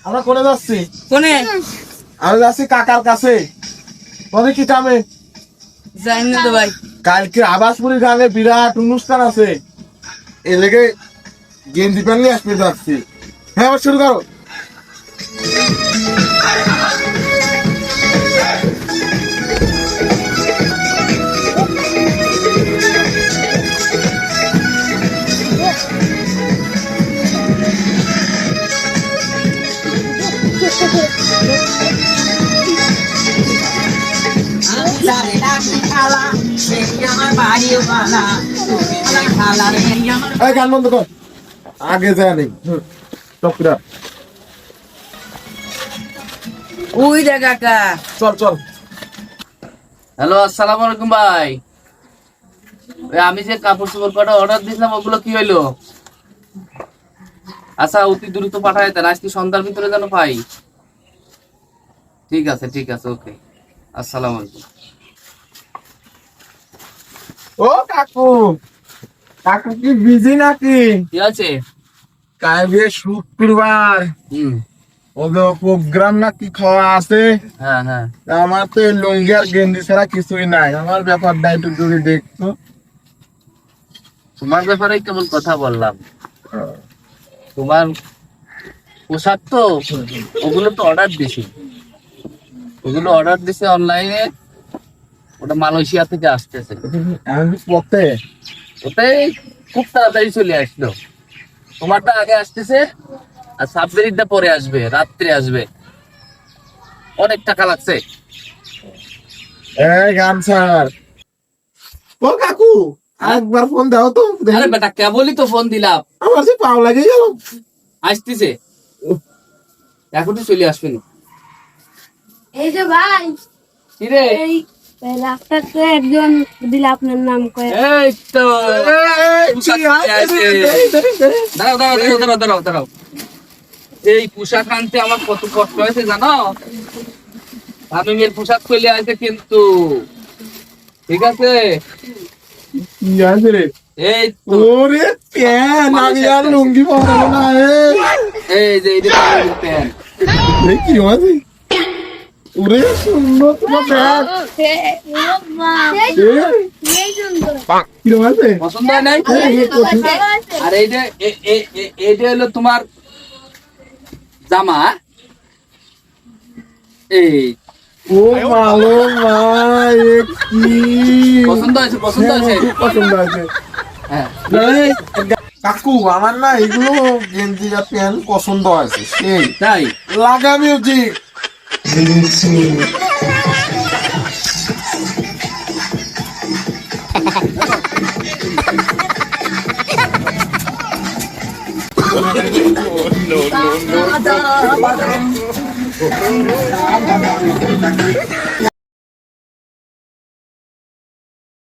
আমরা কোনে যাচ্ছি? কোনে? আমি যাচ্ছি কাকার কাছে। তোদের কি কামে? জানি না তো ভাই। কালকে আবাসপুরি গ্রামে বিরাট অনুষ্ঠান আছে, এ লেগে গেঞ্জি প্যান্ট নিয়ে আসতে যাচ্ছি। হ্যাঁ, আবার শুরু করো। গান বন্ধ কর, আগে যায় নেই। ওই দেখ কাকা। চল চল। হ্যালো, আসসালামু আলাইকুম ভাই। আমি যে কাপড় চোপড় কটা অর্ডার দিয়েছিলাম ওগুলো কি হইলো? আচ্ছা, অতি দ্রুত পাঠায় দেন, আজকে সন্ধ্যার ভিতরে যেন পাই। ঠিক আছে ঠিক আছে, ওকে, আসসালামু আলাইকুম। ও কাকু, কাকু কি বিজি নাকি? কি আছে? কালকে শুক্রবার ওদের প্রোগ্রাম নাকি খাওয়া আছে। হ্যাঁ হ্যাঁ, আমার তো লুঙ্গি আর গেঞ্জি ছাড়া কিছুই নাই। আমার ব্যাপারটা একটু যদি দেখতো। তোমার ব্যাপারে কেমন কথা বললাম? তোমার পোশাক তো ওগুলো তো অর্ডার দিছি, ওগুলো অর্ডার দিছে অনলাইনে, ওটা মালয়েশিয়া থেকে আসতেছে। আমি পথে ওটাই খুব তাড়াতাড়ি চলে আসলো। তোমারটা আগে আসতেছে আর সাবমেরিনটা পরে আসবে, রাত্রে আসবে। অনেক টাকা লাগছে। এই গামছার। ও কাকু, একবার ফোন দাও তো। আরে বেটা, কেবলই তো ফোন দিলাম, আমার সে পাও লাগে গেল। আসতেছে, এখনই চলে আসবে না। এই যে ভাই, কি রে? এই রাস্তাতে একজন দিলে আপনার নাম করে। এই তো দাঁড়াও দাঁড়াও দাঁড়াও দাঁড়াও দাঁড়াও দাঁড়াও। এই পোশাক আনতে আমার কত কষ্ট হয়েছে জানো? আমি মেয়ের পোশাক চলে আসে কিন্তু, ঠিক আছে? কি আছে রে? এই তো ওরে প্যান, আমি আর লুঙ্গি পরাবো না। এই যে এই যে প্যান্ট। এই কি আছে? ওরে সুন্দর তোমার ব্যাগ। কি আছে? পছন্দ হয় নাই? আর এইটা হলো তোমার জামা। এই ও ভালো ভাই, কি পছন্দ হয়েছে? পছন্দ হয়েছে? খুব পছন্দ আছে। হ্যাঁ, কাকু, আমার না এগুলো গেঞ্জি আর প্যান্ট পছন্দ আছে। সেই তাই লাগা মিউজিক। No.